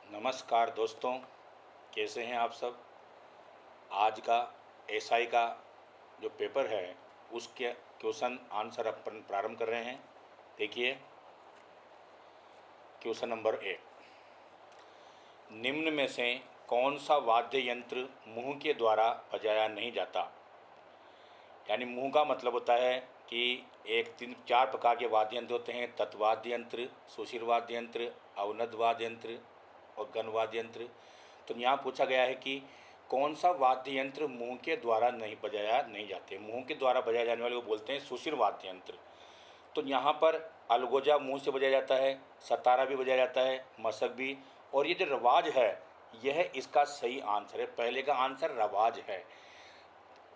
नमस्कार दोस्तों, कैसे हैं आप सब। आज का एसआई का जो पेपर है उसके क्वेश्चन आंसर अपन प्रारंभ कर रहे हैं। देखिए क्वेश्चन नंबर 1, निम्न में से कौन सा वाद्य यंत्र मुंह के द्वारा बजाया नहीं जाता। यानी मुंह का मतलब होता है कि एक तीन चार प्रकार के वाद्य यंत्र होते हैं। तत्वाद्य यंत्र, सुशिर वाद्य यंत्र, अवनद वाद्य यंत्र और गण वाद्य यंत्र। तो यहाँ पूछा गया है कि कौन सा वाद्य यंत्र मुंह के द्वारा नहीं बजाया नहीं जाते। मुंह के द्वारा बजाए जाने वाले को बोलते हैं सुशिर वाद्य यंत्र। तो यहाँ पर अलगोजा मुंह से बजाया जाता है, सतारा भी बजाया जाता है, मशक भी। और ये जो रवाज है यह इसका सही आंसर है। पहले का आंसर रवाज है।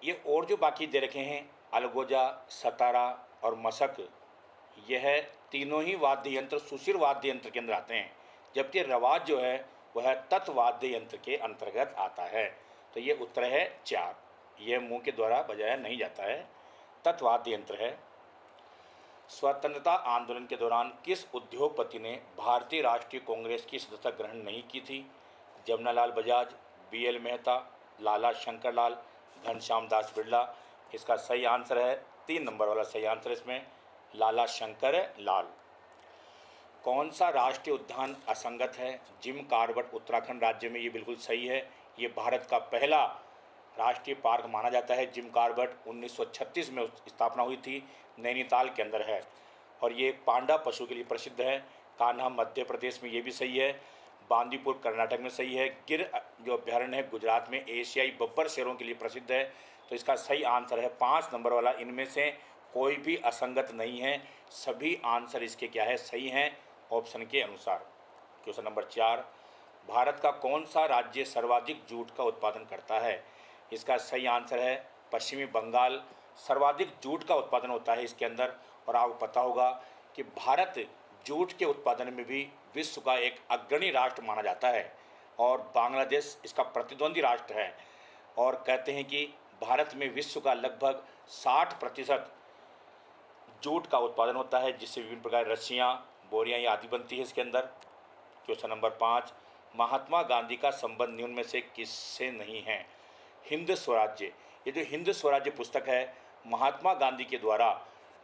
ये और जो बाकी दे रखे हैं अलगोजा, सतारा और मशक, यह तीनों ही वाद्य यंत्र सुशिर वाद्य यंत्र के अंदर आते हैं, जबकि रवाज जो है वह तत्वाद्य यंत्र के अंतर्गत आता है। तो ये उत्तर है 4। यह मुंह के द्वारा बजाया नहीं जाता है, तत्वाद्य यंत्र है। स्वतंत्रता आंदोलन के दौरान किस उद्योगपति ने भारतीय राष्ट्रीय कांग्रेस की सदस्यता ग्रहण नहीं की थी। जमनालाल बजाज, बीएल मेहता, लाला शंकर लाल, घनश्याम दास बिरला। इसका सही आंसर है 3 नंबर वाला सही आंसर इसमें लाला शंकर लाल। कौन सा राष्ट्रीय उद्यान असंगत है। जिम कॉर्बेट उत्तराखंड राज्य में, ये बिल्कुल सही है। ये भारत का पहला राष्ट्रीय पार्क माना जाता है। जिम कॉर्बेट 1936 में स्थापना हुई थी, नैनीताल के अंदर है। और ये पांडा पशु के लिए प्रसिद्ध है। कान्हा मध्य प्रदेश में, ये भी सही है। बांदीपुर कर्नाटक में सही है। गिर जो अभ्यारण्य है गुजरात में एशियाई बब्बर शेरों के लिए प्रसिद्ध है। तो इसका सही आंसर है 5 नंबर वाला। इनमें से कोई भी असंगत नहीं है, सभी आंसर इसके क्या है, सही हैं ऑप्शन के अनुसार। क्वेश्चन नंबर 4, भारत का कौन सा राज्य सर्वाधिक जूट का उत्पादन करता है। इसका सही आंसर है पश्चिमी बंगाल। सर्वाधिक जूट का उत्पादन होता है इसके अंदर। और आपको पता होगा कि भारत जूट के उत्पादन में भी विश्व का एक अग्रणी राष्ट्र माना जाता है और बांग्लादेश इसका प्रतिद्वंदी राष्ट्र है। और कहते हैं कि भारत में विश्व का लगभग 60% जूट का उत्पादन होता है, जिससे विभिन्न प्रकार रस्सियाँ, बोरियाँ आदि बनती है इसके अंदर। क्वेश्चन नंबर 5, महात्मा गांधी का संबंध निम्न में से किससे नहीं है। हिंद स्वराज्य, ये जो हिंद स्वराज्य पुस्तक है महात्मा गांधी के द्वारा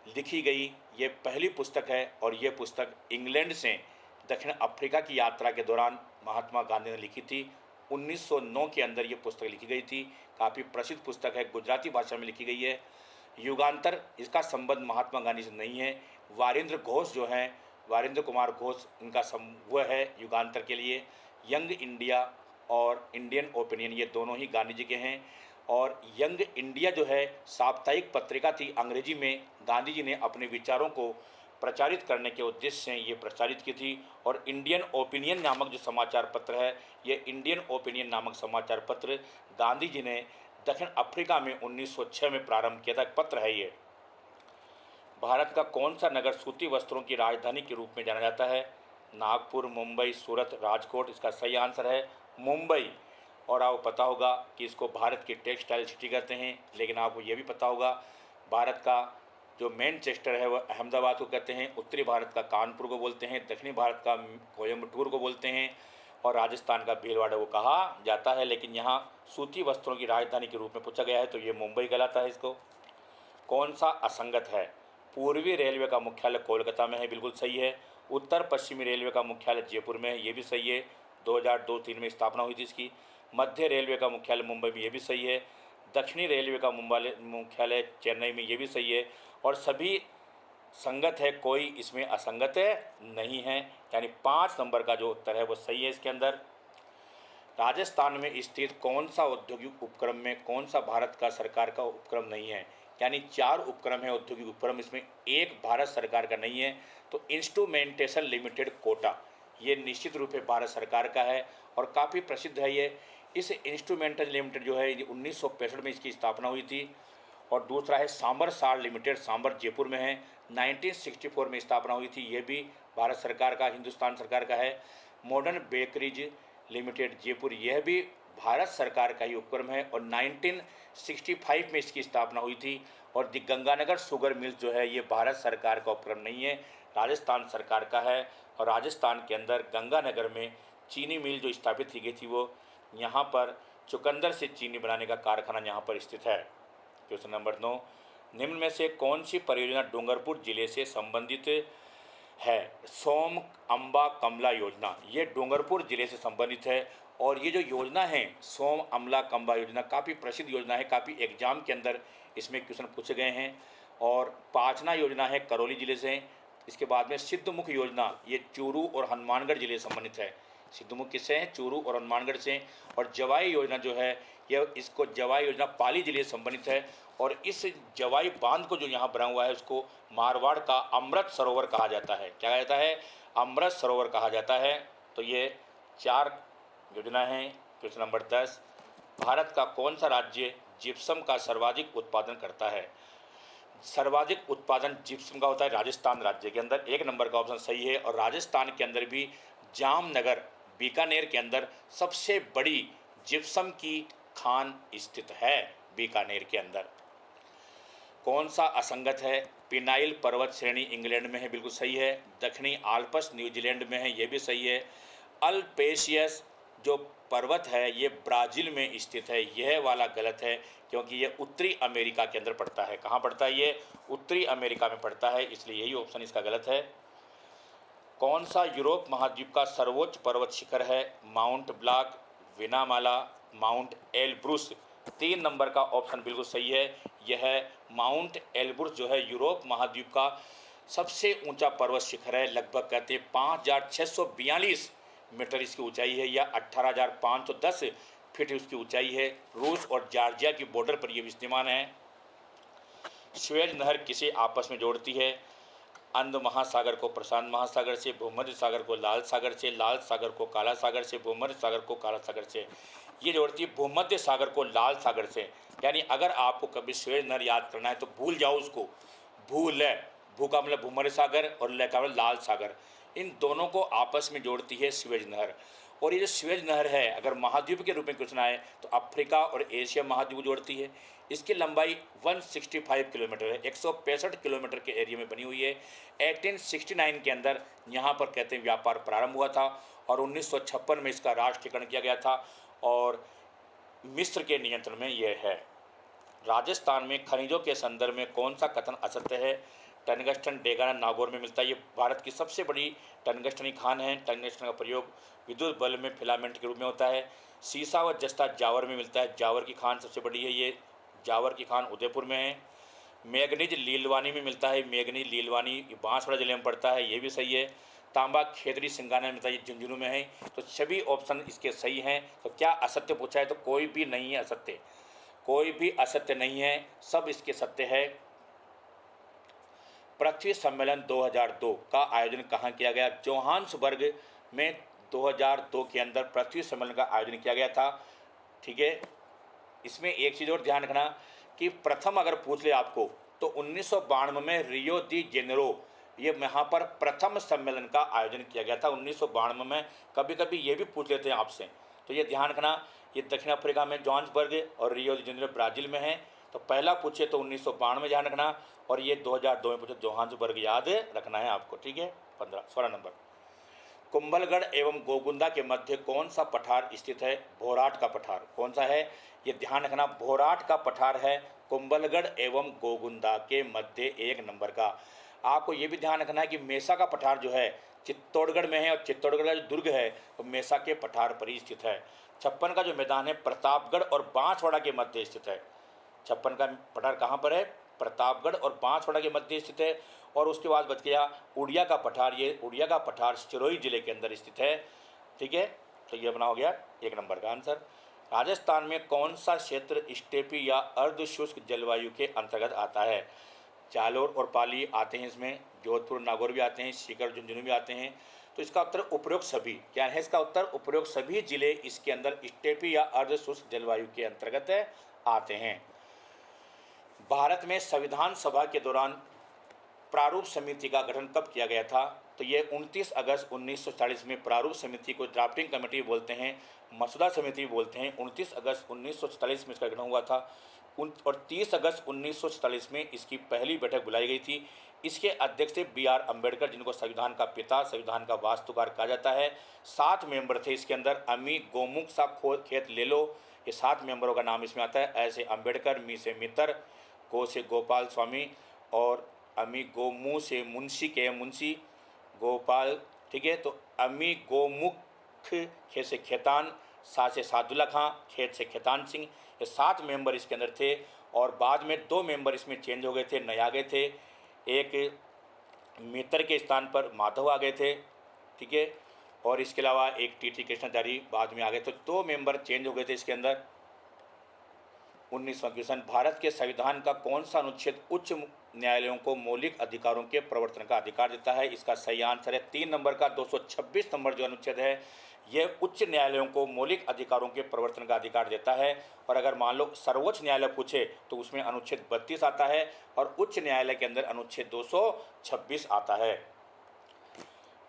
लिखी गई ये पहली पुस्तक है। और ये पुस्तक इंग्लैंड से दक्षिण अफ्रीका की यात्रा के दौरान महात्मा गांधी ने लिखी थी। 1909 के अंदर ये पुस्तक लिखी गई थी। काफ़ी प्रसिद्ध पुस्तक है, गुजराती भाषा में लिखी गई है। युगांतर, इसका संबंध महात्मा गांधी से नहीं है। वारिंद्र घोष जो हैं, वारिंद्र कुमार घोष, इनका वह है युगांतर के लिए। यंग इंडिया और इंडियन ओपिनियन, ये दोनों ही गांधी जी के हैं। और यंग इंडिया जो है साप्ताहिक पत्रिका थी अंग्रेजी में, गांधी जी ने अपने विचारों को प्रचारित करने के उद्देश्य से ये प्रचारित की थी। और इंडियन ओपिनियन नामक जो समाचार पत्र है, ये इंडियन ओपिनियन नामक समाचार पत्र गांधी जी ने दक्षिण अफ्रीका में 1906 में प्रारंभ किया था, पत्र है ये। भारत का कौन सा नगर सूती वस्त्रों की राजधानी के रूप में जाना जाता है। नागपुर, मुंबई, सूरत, राजकोट। इसका सही आंसर है मुंबई। और आपको पता होगा कि इसको भारत की टेक्सटाइल सिटी कहते हैं। लेकिन आपको ये भी पता होगा भारत का जो मैनचेस्टर है वह अहमदाबाद को कहते हैं, उत्तरी भारत का कानपुर को बोलते हैं, दक्षिणी भारत का कोयम्बटूर को बोलते हैं और राजस्थान का भीलवाड़ा को कहा जाता है। लेकिन यहाँ सूती वस्त्रों की राजधानी के रूप में पूछा गया है तो ये मुंबई कहलाता है। इसको कौन सा असंगत है। पूर्वी रेलवे का मुख्यालय कोलकाता में है, बिल्कुल सही है। उत्तर पश्चिमी रेलवे का मुख्यालय जयपुर में है, ये भी सही है। 2002-3 में स्थापना हुई थी इसकी। मध्य रेलवे का मुख्यालय मुंबई में, ये भी सही है। दक्षिणी रेलवे का मुख्यालय चेन्नई में, ये भी सही है। और सभी संगत है, कोई इसमें असंगत नहीं है। यानी 5 नंबर का जो उत्तर है वो सही है इसके अंदर। राजस्थान में स्थित कौन सा औद्योगिक उपक्रम में कौन सा भारत का सरकार का उपक्रम नहीं है। यानी 4 उपक्रम है औद्योगिक उपक्रम, इसमें एक भारत सरकार का नहीं है। तो इंस्ट्रूमेंटेशन लिमिटेड कोटा, ये निश्चित रूप से भारत सरकार का है और काफ़ी प्रसिद्ध है ये। इस इंस्ट्रूमेंटेशन लिमिटेड जो है 1965 में इसकी स्थापना हुई थी। और दूसरा है सांबर सार लिमिटेड, सांबर जयपुर में है, 1964 में स्थापना हुई थी, ये भी भारत सरकार का, हिंदुस्तान सरकार का है। मॉडर्न बेकरीज लिमिटेड जयपुर, यह भी भारत सरकार का ही उपक्रम है और 1965 में इसकी स्थापना हुई थी। और दी गंगानगर शुगर मिल्स जो है ये भारत सरकार का उपक्रम नहीं है, राजस्थान सरकार का है। और राजस्थान के अंदर गंगानगर में चीनी मिल जो स्थापित की गई थी वो यहाँ पर चुकंदर से चीनी बनाने का कारखाना यहाँ पर स्थित है। क्वेश्चन नंबर 9, निम्न में से कौन सी परियोजना डूंगरपुर जिले से संबंधित है? सोम अम्बा कमला योजना, ये डूंगरपुर जिले से संबंधित है। और ये जो योजना है सोम अमला कम्बा योजना काफ़ी प्रसिद्ध योजना है, काफ़ी एग्जाम के अंदर इसमें क्वेश्चन पूछे गए हैं। और पाचना योजना है करौली जिले से। इसके बाद में सिद्धमुख योजना, ये चूरू और हनुमानगढ़ जिले से संबंधित है। सिद्धमुख किससे हैं? चूरू और हनुमानगढ़ से। और जवाई योजना जो है यह इसको जवाई योजना पाली जिले से संबंधित है। और इस जवाई बांध को जो यहाँ बना हुआ है उसको मारवाड़ का अमृत सरोवर कहा जाता है। क्या कहा जाता है? अमृत सरोवर कहा जाता है। तो ये 4 योजना है। क्वेश्चन नंबर 10, भारत का कौन सा राज्य जिप्सम का सर्वाधिक उत्पादन करता है? सर्वाधिक उत्पादन जिप्सम का होता है राजस्थान राज्य के अंदर। 1 नंबर का ऑप्शन सही है। और राजस्थान के अंदर भी जामनगर बीकानेर के अंदर सबसे बड़ी जिप्सम की खान स्थित है, बीकानेर के अंदर। कौन सा असंगत है? पिनाइल पर्वत श्रेणी इंग्लैंड में है, बिल्कुल सही है। दक्षिणी आल्प्स न्यूजीलैंड में है, ये भी सही है। अल्पेशियस जो पर्वत है ये ब्राज़ील में स्थित है, यह वाला गलत है क्योंकि ये उत्तरी अमेरिका के अंदर पड़ता है। कहाँ पड़ता है? ये उत्तरी अमेरिका में पड़ता है, इसलिए यही ऑप्शन इसका गलत है। कौन सा यूरोप महाद्वीप का सर्वोच्च पर्वत शिखर है? माउंट ब्लॉक, विनामाला, माउंट एलब्रुस। 3 नंबर का ऑप्शन बिल्कुल सही है। यह माउंट एलब्रुस जो है यूरोप महाद्वीप का सबसे ऊंचा पर्वत शिखर है। लगभग कहते हैं 5642 मीटर इसकी ऊंचाई है या 18,510 फीट उसकी ऊंचाई है। रूस और जॉर्जिया की बॉर्डर पर यह विद्यमान है। स्वेज नहर किसे आपस में जोड़ती है? अंध महासागर को प्रशांत महासागर से, भूमध्य सागर को लाल सागर से, लाल सागर को काला सागर से, भूमध्य सागर को काला सागर से। ये जोड़ती है भूमध्य सागर को लाल सागर से। यानी अगर आपको कभी स्वेज नहर याद करना है तो भूल जाओ उसको। भूल है, भू का मतलब भूमध्य सागर और ल का मतलब लाल सागर, इन दोनों को आपस में जोड़ती है स्वेज नहर। और ये जो स्वेज नहर है अगर महाद्वीप के रूप में क्वेश्चन आए तो अफ्रीका और एशिया महाद्वीप को जोड़ती है। इसकी लंबाई 165 किलोमीटर है, 165 किलोमीटर के एरिया में बनी हुई है। 1869 के अंदर यहाँ पर कहते हैं व्यापार प्रारंभ हुआ था और 1956 में इसका राष्ट्रीयकरण किया गया था और मिस्र के नियंत्रण में यह है। राजस्थान में खनिजों के संदर्भ में कौन सा कथन असत्य है? टंगस्टन डेगाना नागौर में मिलता है, ये भारत की सबसे बड़ी टंगस्टन खान है। टंगस्टन का प्रयोग विद्युत बल्ब में फिलामेंट के रूप में होता है। सीसा व जस्ता जावर में मिलता है, जावर की खान सबसे बड़ी है, ये जावर की खान उदयपुर में है। मैग्नीज लीलवानी में मिलता है, मैग्नीज लीलवानी बांसवाड़ा जिले में पड़ता है, ये भी सही है। तांबा खेतड़ी सिंगाना में मिलता है, ये झुंझुनू में है। तो सभी ऑप्शन इसके सही हैं। तो क्या असत्य पूछा है? तो कोई भी नहीं है असत्य, कोई भी असत्य नहीं है, सब इसके सत्य है। पृथ्वी सम्मेलन 2002 का आयोजन कहाँ किया गया? जोहान्सबर्ग में 2002 के अंदर पृथ्वी सम्मेलन का आयोजन किया गया था। ठीक है, इसमें एक चीज़ और ध्यान रखना कि प्रथम अगर पूछ ले आपको तो 1992 में रियो दी जेनेरो, ये यहाँ पर प्रथम सम्मेलन का आयोजन किया गया था 1992 में। कभी कभी ये भी पूछ लेते हैं आपसे, तो ये ध्यान रखना। ये दक्षिण अफ्रीका में जोहान्सबर्ग और रियो दी जेनेरो ब्राज़ील में है। तो पहला पूछे तो 1992 में ध्यान रखना और ये 2002 में पूछे जोहान्सबर्ग याद रखना है आपको। ठीक है। 16 नंबर, कुंभलगढ़ एवं गोगुंदा के मध्य कौन सा पठार स्थित है? भोराट का पठार। कौन सा है? ये ध्यान रखना, भोराट का पठार है कुंभलगढ़ एवं गोगुंदा के मध्य 1 नंबर का। आपको ये भी ध्यान रखना है कि मेसा का पठार जो है चित्तौड़गढ़ में है और चित्तौड़गढ़ का जो दुर्ग है वो मेसा के पठार पर ही स्थित है। 56 का जो मैदान है प्रतापगढ़ और बांसवाड़ा के मध्य स्थित है। 56 का पठार कहाँ पर है? प्रतापगढ़ और बांसवाड़ा के मध्य स्थित है। और उसके बाद बच गया उड़िया का पठार, ये उड़िया का पठार सिरोही जिले के अंदर स्थित है। ठीक है, तो ये बना हो गया 1 नंबर का आंसर। राजस्थान में कौन सा क्षेत्र स्टेपी या अर्धशुष्क जलवायु के अंतर्गत आता है? जालोर और पाली आते हैं इसमें, जोधपुर नागौर भी आते हैं, सीकर झुंझुनू भी आते हैं। तो इसका उत्तर उपरोक्त सभी, क्या है इसका उत्तर? उपरोक्त सभी जिले इसके अंदर स्टेपी या अर्धशुष्क जलवायु के अंतर्गत आते हैं। भारत में संविधान सभा के दौरान प्रारूप समिति का गठन कब किया गया था? तो ये 29 अगस्त 1940 में प्रारूप समिति को ड्राफ्टिंग कमेटी बोलते हैं, मसौदा समिति बोलते हैं। 29 अगस्त 1940 में इसका गठन हुआ था और 30 अगस्त 1940 में इसकी पहली बैठक बुलाई गई थी। इसके अध्यक्ष थे B.R. अम्बेडकर, जिनको संविधान का पिता, संविधान का वास्तुकार कहा जाता है। 7 मेंबर थे इसके अंदर। अमी गोमुख सा खेत ले लो, ये 7 मेंबरों का नाम इसमें आता है। ऐसे अम्बेडकर, मी से मित्र, गो से गोपाल स्वामी, और अमी गोमू से मुंशी के मुंशी गोपाल, ठीक है। तो अमी गोमुख खे से खेतान, सा से सादुल्ला खां, खेत से खेतान सिंह, ये 7 मेंबर इसके अंदर थे। और बाद में 2 मेंबर इसमें चेंज हो गए थे, नए आ गए थे। एक मित्र के स्थान पर माधव आ गए थे, ठीक है। और इसके अलावा एक टी कृष्णाचारी बाद में आ गए। तो 2 मेंबर चेंज हो गए थे इसके अंदर। 19वां क्वेश्चन, भारत के संविधान का कौन सा अनुच्छेद उच्च न्यायालयों को मौलिक अधिकारों के प्रवर्तन का अधिकार देता है? इसका सही आंसर है 3 नंबर का 226 नंबर जो अनुच्छेद है, यह उच्च न्यायालयों को मौलिक अधिकारों के प्रवर्तन का अधिकार देता है। और अगर मान लो सर्वोच्च न्यायालय पूछे तो उसमें अनुच्छेद 32 आता है, और उच्च न्यायालय के अंदर अनुच्छेद 226 आता है।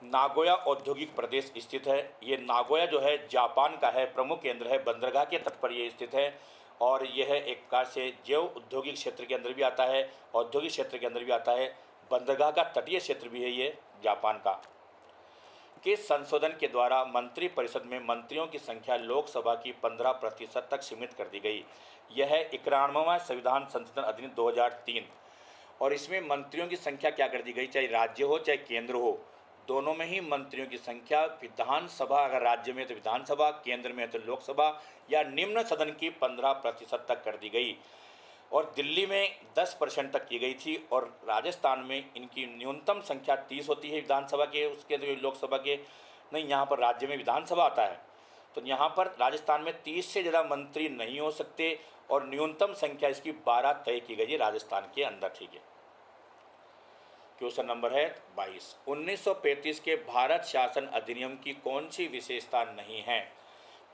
नागोया औद्योगिक प्रदेश स्थित है। ये नागोया जो है जापान का है, प्रमुख केंद्र है, बंदरगाह के तट पर ये स्थित है। और यह एक प्रकार से जैव औद्योगिक क्षेत्र के अंदर भी आता है, औद्योगिक क्षेत्र के अंदर भी आता है, बंदरगाह का तटीय क्षेत्र भी है ये जापान का। किस संशोधन के द्वारा मंत्रिपरिषद में मंत्रियों की संख्या लोकसभा की 15% तक सीमित कर दी गई? यह है 91वां संविधान संशोधन अधिनियम 2003। और इसमें मंत्रियों की संख्या क्या कर दी गई, चाहे राज्य हो चाहे केंद्र हो, दोनों में ही मंत्रियों की संख्या विधानसभा, अगर राज्य में तो विधानसभा, केंद्र में तो लोकसभा या निम्न सदन की 15% तक कर दी गई। और दिल्ली में 10% तक की गई थी। और राजस्थान में इनकी न्यूनतम संख्या 30 होती है विधानसभा के, उसके तो लोकसभा के नहीं, यहाँ पर राज्य में विधानसभा आता है। तो यहाँ पर राजस्थान में 30 से ज़्यादा मंत्री नहीं हो सकते, और न्यूनतम संख्या इसकी 12 तय की गई है राजस्थान के अंदर, ठीक है। क्वेश्चन नंबर है 22, 1935 के भारत शासन अधिनियम की कौन सी विशेषता नहीं है?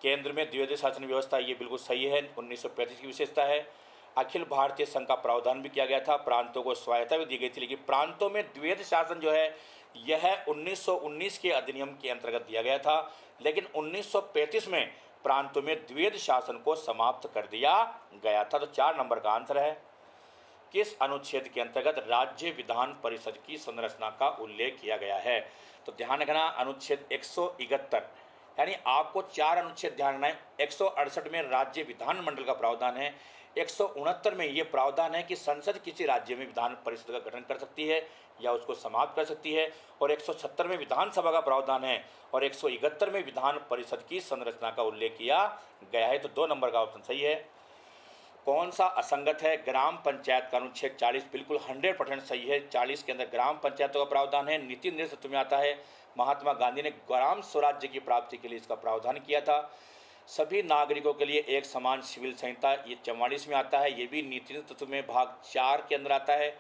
केंद्र में द्वितीय शासन व्यवस्था, ये बिल्कुल सही है, 1935 की विशेषता है। अखिल भारतीय संघ का प्रावधान भी किया गया था, प्रांतों को स्वायत्ता भी दी गई थी, लेकिन प्रांतों में द्वैध शासन जो है यह 1919 के अधिनियम के अंतर्गत दिया गया था। लेकिन 1935 में प्रांतों में द्वैध शासन को समाप्त कर दिया गया था। तो 4 नंबर का आंसर है। किस अनुच्छेद के अंतर्गत राज्य विधान परिषद की संरचना का उल्लेख किया गया है? तो ध्यान रखना, अनुच्छेद 171, यानी आपको 4 अनुच्छेद ध्यान रखना है। 168 में राज्य विधानमंडल का प्रावधान है। 169 में ये प्रावधान है कि संसद किसी राज्य में विधान परिषद का गठन कर सकती है या उसको समाप्त कर सकती है। और 170 में विधानसभा का प्रावधान है। और 171 में विधान परिषद की संरचना का उल्लेख किया गया है। तो 2 नंबर का ऑप्शन सही है। कौन सा असंगत है? ग्राम पंचायत का अनुच्छेद 40 बिल्कुल 100% सही है। 40 के अंदर ग्राम पंचायतों का प्रावधान है, नीति नेतृत्व में आता है। महात्मा गांधी ने ग्राम स्वराज्य की प्राप्ति के लिए इसका प्रावधान किया था। सभी नागरिकों के लिए एक समान सिविल संहिता, ये 44 में आता है, ये भी नीति नेतृत्व में भाग 4 के अंदर आता है।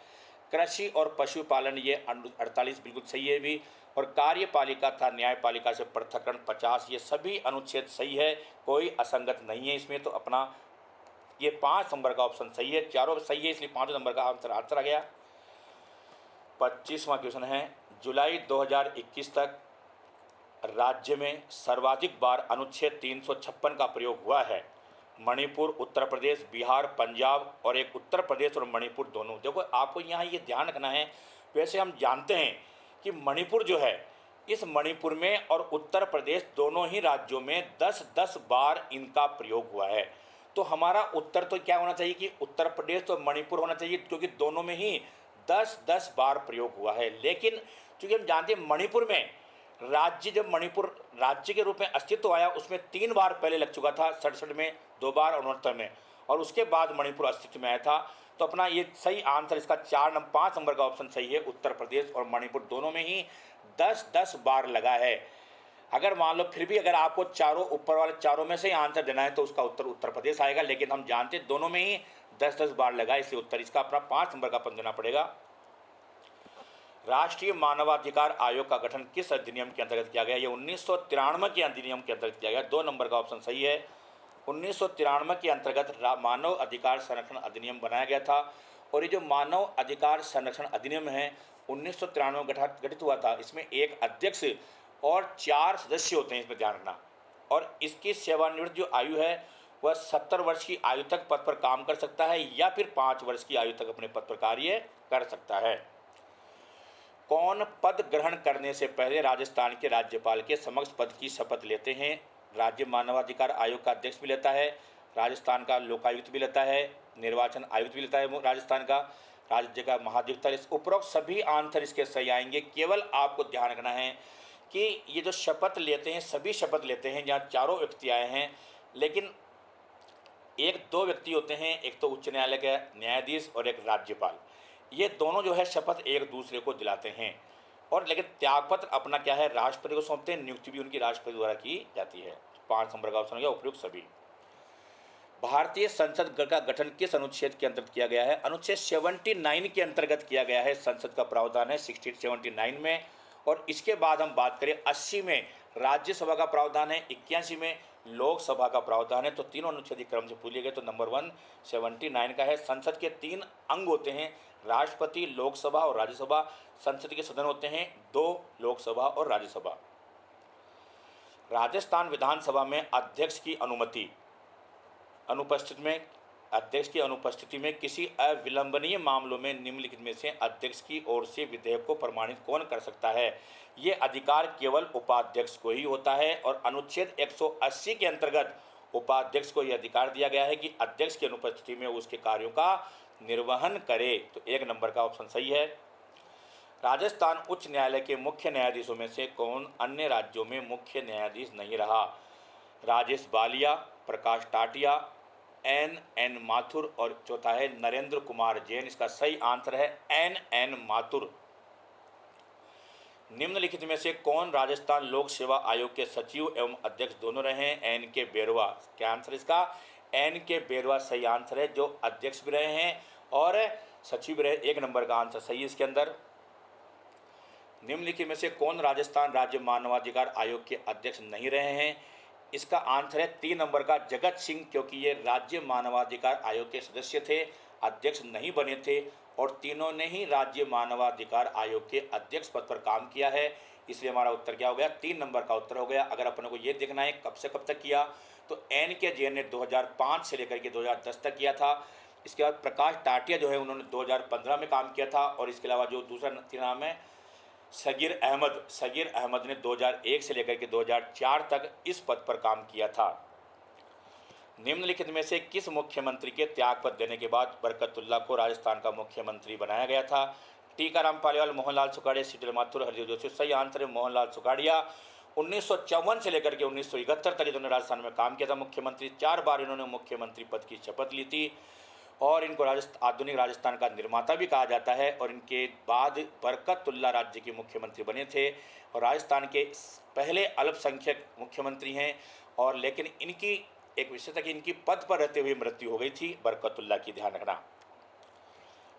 कृषि और पशुपालन, ये 48 बिल्कुल सही है भी। और कार्यपालिका था न्यायपालिका से पृथक्करण 50, ये सभी अनुच्छेद सही है, कोई असंगत नहीं है इसमें। तो अपना ये 5 नंबर का ऑप्शन सही है, चारों सही है, इसलिए 5 नंबर का आंसर आ गया। 25वां क्वेश्चन है, जुलाई 2021 तक राज्य में सर्वाधिक बार अनुच्छेद 356 का प्रयोग हुआ है। मणिपुर, उत्तर प्रदेश, बिहार, पंजाब, और एक उत्तर प्रदेश और मणिपुर दोनों। देखो आपको यहाँ ये ध्यान रखना है, वैसे हम जानते हैं कि मणिपुर जो है, इस मणिपुर में और उत्तर प्रदेश दोनों ही राज्यों में 10-10 बार इनका प्रयोग हुआ है। तो हमारा उत्तर तो क्या होना चाहिए कि उत्तर प्रदेश और मणिपुर होना चाहिए, क्योंकि दोनों में ही 10-10 बार प्रयोग हुआ है। लेकिन चूँकि हम जानते हैं मणिपुर में राज्य, जब मणिपुर राज्य के रूप में अस्तित्व आया उसमें 3 बार पहले लग चुका था, 67 में 2 बार और 69 में, और उसके बाद मणिपुर अस्तित्व में आया था। तो अपना ये सही आंसर इसका 5 नंबर का ऑप्शन सही है। उत्तर प्रदेश और मणिपुर दोनों में ही 10-10 बार लगा है। अगर मान लो फिर भी अगर आपको चारों ऊपर वाले चारों में से ही आंसर देना है तो उसका उत्तर उत्तर प्रदेश आएगा, लेकिन हम जानते हैं दोनों में ही 10-10 बार लगा, इसलिए उत्तर इसका अपना 5 नंबर का अपन देना पड़ेगा। राष्ट्रीय मानवाधिकार आयोग का गठन किस अधिनियम के अंतर्गत किया गया? ये 1993 के अधिनियम के अंतर्गत किया गया। 2 नंबर का ऑप्शन सही है। 1993 के अंतर्गत मानव अधिकार संरक्षण अधिनियम बनाया गया था। और ये जो मानव अधिकार संरक्षण अधिनियम है 1993 में गठित हुआ था। इसमें एक अध्यक्ष और 4 सदस्य होते हैं, इसमें ध्यान रखना। और इसकी सेवानिवृत्त जो आयु है वह 70 वर्ष की आयु तक पद पर काम कर सकता है, या फिर 5 वर्ष की आयु तक अपने पद पर कार्य कर सकता है। कौन पद ग्रहण करने से पहले राजस्थान के राज्यपाल के समक्ष पद की शपथ लेते हैं? राज्य मानवाधिकार आयोग का अध्यक्ष भी लेता है, राजस्थान का लोकायुक्त भी लेता है, निर्वाचन आयुक्त भी लेता है राजस्थान का, राज्य का महाधिवक्ता। इस उपरोक्त सभी आंसर इसके सही आएंगे। केवल आपको ध्यान रखना है कि ये जो शपथ लेते हैं, सभी शपथ लेते हैं, जहाँ चारों व्यक्ति आए हैं, लेकिन एक दो व्यक्ति होते हैं, एक तो उच्च न्यायालय के न्यायाधीश और एक राज्यपाल। ये दोनों जो है शपथ एक दूसरे को दिलाते हैं, और लेकिन त्यागपत्र अपना क्या है, राष्ट्रपति को सौंपते हैं। नियुक्ति भी उनकी राष्ट्रपति द्वारा की जाती है। 5 नंबर का ऑप्शन हो गया उपयुक्त सभी। भारतीय संसद का गठन किस अनुच्छेद के अंतर्गत किया गया है? अनुच्छेद 79 के अंतर्गत किया गया है। संसद का प्रावधान है 79 में। और इसके बाद हम बात करें 80 में राज्यसभा का प्रावधान है, 81 में लोकसभा का प्रावधान है। तो तीनों अनुच्छेद क्रम से पूछे गए तो नंबर 1 79 का है। संसद के 3 अंग होते हैं, राष्ट्रपति, लोकसभा और राज्यसभा। संसद के सदन होते हैं 2, लोकसभा और राज्यसभा। राजस्थान विधानसभा में अध्यक्ष की अनुपस्थिति में किसी अविलंबनीय मामलों में निम्नलिखित में से अध्यक्ष की ओर से विधेयक को प्रमाणित कौन कर सकता है? ये अधिकार केवल उपाध्यक्ष को ही होता है, और अनुच्छेद 180 के अंतर्गत उपाध्यक्ष को यह अधिकार दिया गया है कि अध्यक्ष की अनुपस्थिति में उसके कार्यों का निर्वहन करे। तो 1 नंबर का ऑप्शन सही है। राजस्थान उच्च न्यायालय के मुख्य न्यायाधीशों में से कौन अन्य राज्यों में मुख्य न्यायाधीश नहीं रहा? राजेश बालिया, प्रकाश टाटिया, एन माथुर, और चौथा है नरेंद्र कुमार जैन। इसका सही आंसर है एन माथुर। निम्नलिखित में से कौन राजस्थान लोक सेवा आयोग के सचिव एवं अध्यक्ष दोनों रहे हैं? एन के बेरवा। क्या आंसर इसका? एन के बेरवा सही आंसर है, जो अध्यक्ष भी रहे हैं और सचिव भी रहे। 1 नंबर का आंसर सही है इसके अंदर। निम्नलिखित में से कौन राजस्थान राज्य मानवाधिकार आयोग के अध्यक्ष नहीं रहे हैं? इसका आंसर है 3 नंबर का जगत सिंह, क्योंकि ये राज्य मानवाधिकार आयोग के सदस्य थे, अध्यक्ष नहीं बने थे, और तीनों ने ही राज्य मानवाधिकार आयोग के अध्यक्ष पद पर काम किया है। इसलिए हमारा उत्तर क्या हो गया? 3 नंबर का उत्तर हो गया। अगर अपने को ये देखना है कब से कब तक किया, तो एन के जैन ने 2005 से लेकर के 2010 तक किया था। इसके बाद प्रकाश टाटिया जो है उन्होंने 2015 में काम किया था, और इसके अलावा जो दूसरा नाम है सगीर अहमद ने 2001 से लेकर के 2004 तक इस पद पर काम किया था। निम्नलिखित में से किस मुख्यमंत्री के त्यागपत्र देने के बाद बरकतुल्ला को राजस्थान का मुख्यमंत्री बनाया गया था? टीकाराम पालीवाल, मोहनलाल सुखाड़िया, सीतल माथुर, हरदेव जोशी। सही आंसर है मोहनलाल सुखाड़िया। 1954 से लेकर के 1971 तक इन्होंने राजस्थान में काम किया था मुख्यमंत्री। 4 बार इन्होंने मुख्यमंत्री पद की शपथ ली थी, और इनको आधुनिक राजस्थान का निर्माता भी कहा जाता है। और इनके बाद बरकतुल्ला राज्य के मुख्यमंत्री बने थे, और राजस्थान के पहले अल्पसंख्यक मुख्यमंत्री हैं। और लेकिन इनकी एक विशेषता कि इनकी पद पर रहते हुए मृत्यु हो गई थी बरकतुल्ला की, ध्यान रखना।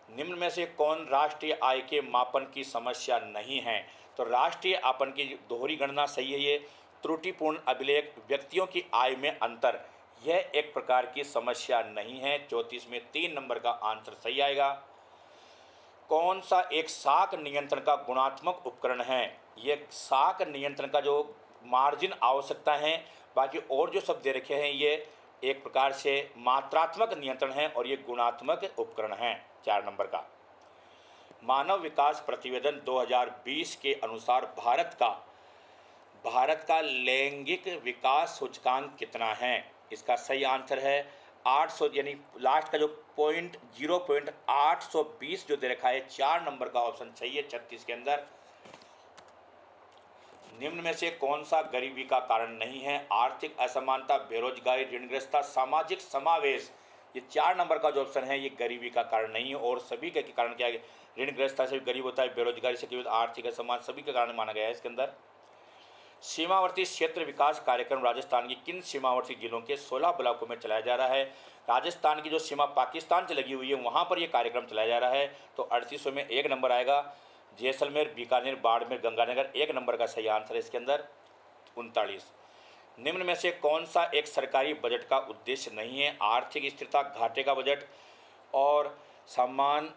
निम्न में से कौन राष्ट्रीय आय के मापन की समस्या नहीं है? तो राष्ट्रीय आपन की दोहरी गणना सही है। ये त्रुटिपूर्ण अभिलेख, व्यक्तियों की आय में अंतर, यह एक प्रकार की समस्या नहीं है। 34 में 3 नंबर का आंसर सही आएगा। कौन सा एक शाख नियंत्रण का गुणात्मक उपकरण है? ये शाख नियंत्रण का जो मार्जिन आवश्यकता है, बाकी और जो शब्द दे रखे हैं ये एक प्रकार से मात्रात्मक नियंत्रण है, और ये गुणात्मक उपकरण है। 4 नंबर का। मानव विकास प्रतिवेदन 2020 के अनुसार भारत का लैंगिक विकास सूचकांक कितना है? इसका सही आंसर है 800, यानी लास्ट का जो 0.820 जो दे रखा है। 4 नंबर का ऑप्शन सही है 36 के अंदर। निम्न में से कौन सा गरीबी का कारण नहीं है? आर्थिक असमानता, बेरोजगारी, ऋणग्रस्तता, सामाजिक समावेश। ये 4 नंबर का जो ऑप्शन है ये गरीबी का कारण नहीं है। और सभी के कारण क्या है? ऋणग्रस्तता से भी गरीब होता है, बेरोजगारी से गरीब, आर्थिक असमान, सभी के कारण माना गया है इसके अंदर। सीमावर्ती क्षेत्र विकास कार्यक्रम राजस्थान की किन सीमावर्ती जिलों के 16 ब्लॉकों में चलाया जा रहा है? राजस्थान की जो सीमा पाकिस्तान से लगी हुई है वहाँ पर ये कार्यक्रम चलाया जा रहा है। तो 3800 में 1 नंबर आएगा। जैसलमेर, बीकानेर, बाड़मेर, गंगानगर। 1 नंबर का सही आंसर है इसके अंदर। 39। निम्न में से कौन सा एक सरकारी बजट का उद्देश्य नहीं है? आर्थिक स्थिरता, घाटे का बजट, और सम्मान,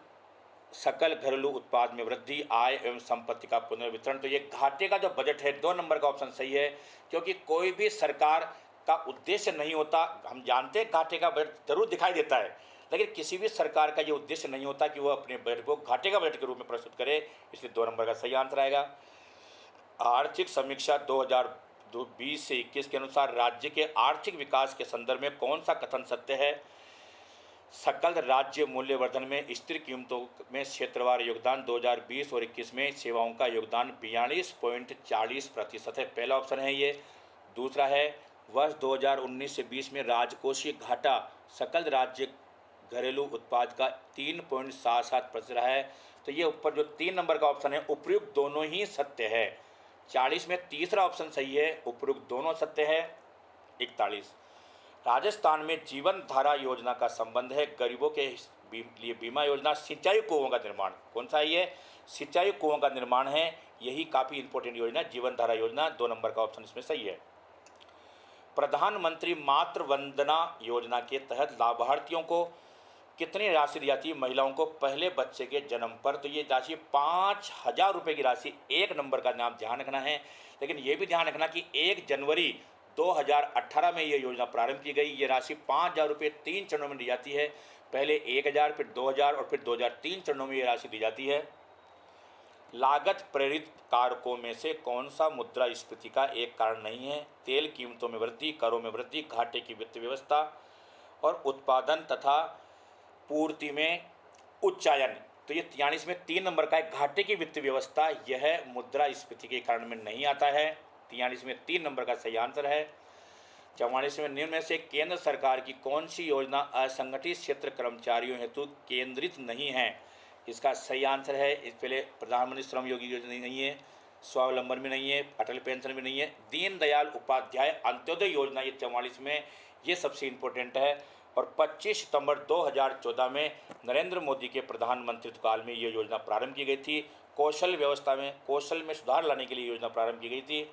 सकल घरेलू उत्पाद में वृद्धि, आय एवं संपत्ति का पुनर्वितरण। तो ये घाटे का जो बजट है 2 नंबर का ऑप्शन सही है, क्योंकि कोई भी सरकार का उद्देश्य नहीं होता। हम जानते हैं घाटे का बजट जरूर दिखाई देता है, लेकिन किसी भी सरकार का ये उद्देश्य नहीं होता कि वो अपने बजट को घाटे का बजट के रूप में प्रस्तुत करे, इसलिए 2 नंबर का सही आंसर आएगा। आर्थिक समीक्षा 2020 से 21 के अनुसार राज्य के आर्थिक विकास के संदर्भ में कौन सा कथन सत्य है? सकल राज्य मूल्यवर्धन में स्थिर कीमतों में क्षेत्रवार योगदान 2020 और 21 में सेवाओं का योगदान 42.40% है, पहला ऑप्शन है ये। दूसरा है वर्ष 2019 से 20 में राजकोषीय घाटा सकल राज्य घरेलू उत्पाद का 3.77% रहा है। तो ये ऊपर जो 3 नंबर का ऑप्शन है उपयुक्त दोनों ही सत्य है। 40 में तीसरा ऑप्शन सही है, उपयुक्त दोनों सत्य है। 41 राजस्थान में जीवन धारा योजना का संबंध है गरीबों के लिए बीमा योजना सिंचाई कुओं का निर्माण, कौन सा है ये? सिंचाई कुओं का निर्माण है, यही काफ़ी इंपॉर्टेंट योजना जीवन धारा योजना, 2 नंबर का ऑप्शन इसमें सही है। प्रधानमंत्री मातृ वंदना योजना के तहत लाभार्थियों को कितनी राशि दी जाती है महिलाओं को पहले बच्चे के जन्म पर? तो ये राशि 5,000 रुपये की राशि, 1 नंबर का नाम ध्यान रखना है। लेकिन ये भी ध्यान रखना कि 1 जनवरी 2018 में ये योजना प्रारंभ की गई। ये राशि 5,000 रुपये 3 चरणों में दी जाती है, पहले 1,000, फिर 2,000 और फिर 2,000, 3 चरणों में ये राशि दी जाती है। लागत प्रेरित कारकों में से कौन सा मुद्रास्फीति का एक कारण नहीं है? तेल कीमतों में वृद्धि, करों में वृद्धि, घाटे की वित्त व्यवस्था और उत्पादन तथा पूर्ति में उच्चायन। तो ये 43 में 3 नंबर का है, घाटे की वित्त व्यवस्था, यह मुद्रास्फीति के कारण में नहीं आता है। 43 में 3 नंबर का सही आंसर है। 44 में निम्न में से केंद्र सरकार की कौन सी योजना असंगठित क्षेत्र कर्मचारियों हेतु केंद्रित नहीं है? इसका सही आंसर है, इस पहले प्रधानमंत्री श्रम योगी योजना नहीं है, स्वावलंबन भी नहीं है, अटल पेंशन भी नहीं है, दीनदयाल उपाध्याय अंत्योदय योजना, ये 44 में ये सबसे इम्पोर्टेंट है। और 25 सितंबर 2014 में नरेंद्र मोदी के प्रधानमंत्रित्व काल में ये योजना प्रारंभ की गई थी। कौशल व्यवस्था में कौशल में सुधार लाने के लिए योजना प्रारंभ की गई थी।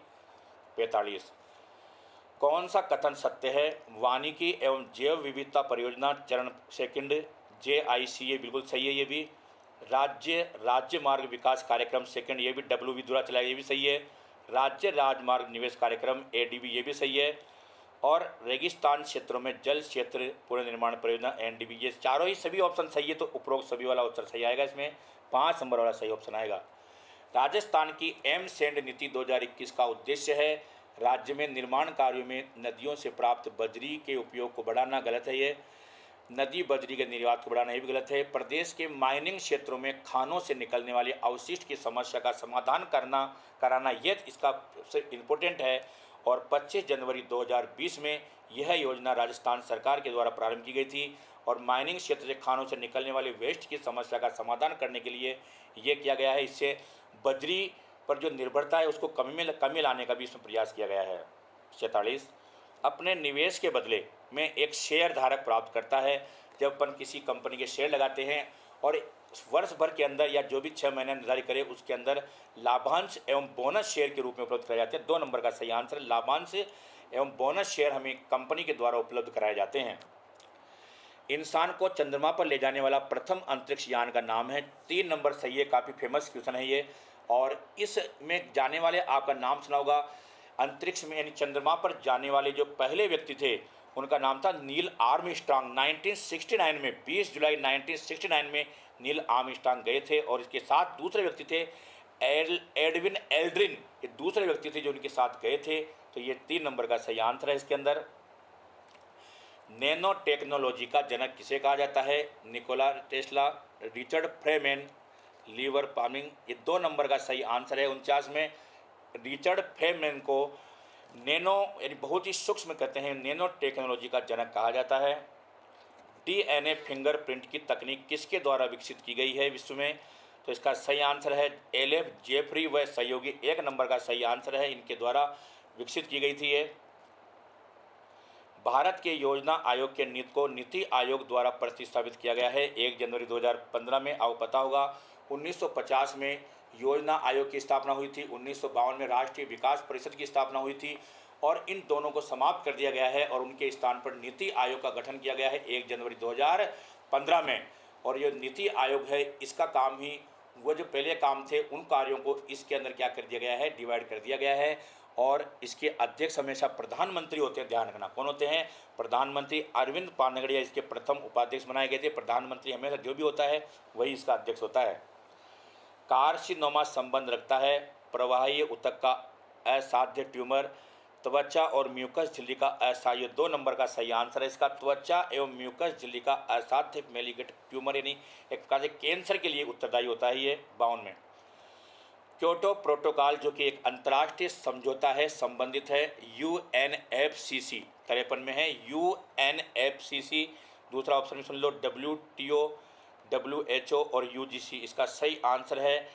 45 कौन सा कथन सत्य है? वानिकी एवं जैव विविधता परियोजना चरण सेकंड JICA बिल्कुल सही है, ये भी। राज्य मार्ग विकास कार्यक्रम सेकंड, ये भी WV द्वारा चलाया, ये भी सही है। राज्य राजमार्ग निवेश कार्यक्रम ADB, ये भी सही है। और रेगिस्तान क्षेत्रों में जल क्षेत्र पुनर्निर्माण परियोजना NDB, ये चारों ही सभी ऑप्शन सही है। तो उपरोक्त सभी वाला उत्तर सही आएगा, इसमें 5 नंबर वाला सही ऑप्शन आएगा। राजस्थान की एमसेंड नीति 2021 का उद्देश्य है राज्य में निर्माण कार्यों में नदियों से प्राप्त बजरी के उपयोग को बढ़ाना, गलत है ये। नदी बजरी के निर्यात को बढ़ाना, ये भी गलत है। प्रदेश के माइनिंग क्षेत्रों में खानों से निकलने वाले अवशिष्ट की समस्या का समाधान कराना, ये इसका सबसे इम्पोर्टेंट है। और 25 जनवरी 2020 में यह योजना राजस्थान सरकार के द्वारा प्रारंभ की गई थी और माइनिंग क्षेत्र से खानों से निकलने वाले वेस्ट की समस्या का समाधान करने के लिए ये किया गया है। इससे बजरी पर जो निर्भरता है उसको कमी लाने का भी इसमें प्रयास किया गया है। 47 अपने निवेश के बदले में एक शेयर धारक प्राप्त करता है। जब अपन किसी कंपनी के शेयर लगाते हैं और वर्ष भर के अंदर या जो भी 6 महीने निर्धारित करे उसके अंदर लाभांश एवं बोनस शेयर के रूप में उपलब्ध कराए जाते हैं। 2 नंबर का सही आंसर, लाभांश एवं बोनस शेयर हमें कंपनी के द्वारा उपलब्ध कराए जाते हैं। इंसान को चंद्रमा पर ले जाने वाला प्रथम अंतरिक्ष यान का नाम है, 3 नंबर सही है, काफ़ी फेमस क्वेश्चन है ये। और इसमें जाने वाले आपका नाम सुना होगा, अंतरिक्ष में यानी चंद्रमा पर जाने वाले जो पहले व्यक्ति थे उनका नाम था नील आर्मस्ट्रांग। 1969 में 20 जुलाई 1969 में नील आर्मस्ट्रांग गए थे और इसके साथ दूसरे व्यक्ति थे एडविन एल्ड्रिन, ये दूसरे व्यक्ति थे जो उनके साथ गए थे। तो ये 3 नंबर का सही आंसर है इसके अंदर। नैनो टेक्नोलॉजी का जनक किसे कहा जाता है? निकोला टेस्ला, रिचर्ड फ्रेमेन, लीवर पामिंग, ये 2 नंबर का सही आंसर है। 49 में रिचर्ड फ्रेमेन को नैनो यानी बहुत ही सूक्ष्म कहते हैं, नैनो टेक्नोलॉजी का जनक कहा जाता है। DNA फिंगरप्रिंट की तकनीक किसके द्वारा विकसित की गई है विश्व में? तो इसका सही आंसर है LF जेफरी व सहयोगी, 1 नंबर का सही आंसर है, इनके द्वारा विकसित की गई थी ये। भारत के योजना आयोग के नीति को नीति आयोग द्वारा प्रतिस्थापित किया गया है 1 जनवरी 2015 में। आपको पता होगा 1950 में योजना आयोग की स्थापना हुई थी, 1952 में राष्ट्रीय विकास परिषद की स्थापना हुई थी और इन दोनों को समाप्त कर दिया गया है और उनके स्थान पर नीति आयोग का गठन किया गया है 1 जनवरी 2015 में। और ये नीति आयोग है, इसका काम ही वो जो पहले काम थे उन कार्यों को इसके अंदर क्या कर दिया गया है, डिवाइड कर दिया गया है और इसके अध्यक्ष हमेशा प्रधानमंत्री होते हैं, ध्यान रखना। कौन होते हैं? प्रधानमंत्री। अरविंद पानगड़िया इसके प्रथम उपाध्यक्ष बनाए गए थे। प्रधानमंत्री हमेशा जो भी होता है वही इसका अध्यक्ष होता है। कार्सिनोमा संबंध रखता है प्रवाही ऊतक का असाध्य ट्यूमर, त्वचा और म्यूकस झिल्ली का असाध्य। 2 नंबर का सही आंसर है इसका, त्वचा एवं म्यूकस झिल्ली का असाध्य मेलिगेट ट्यूमर, यानी एक प्रकार से कैंसर के लिए उत्तरदायी होता है ये। 52 में क्योटो प्रोटोकॉल जो कि एक अंतर्राष्ट्रीय समझौता है, संबंधित है UNFCC। 53 में है UNFCC। दूसरा ऑप्शन में सुन लो, WTO, WHO और UGC। इसका सही आंसर है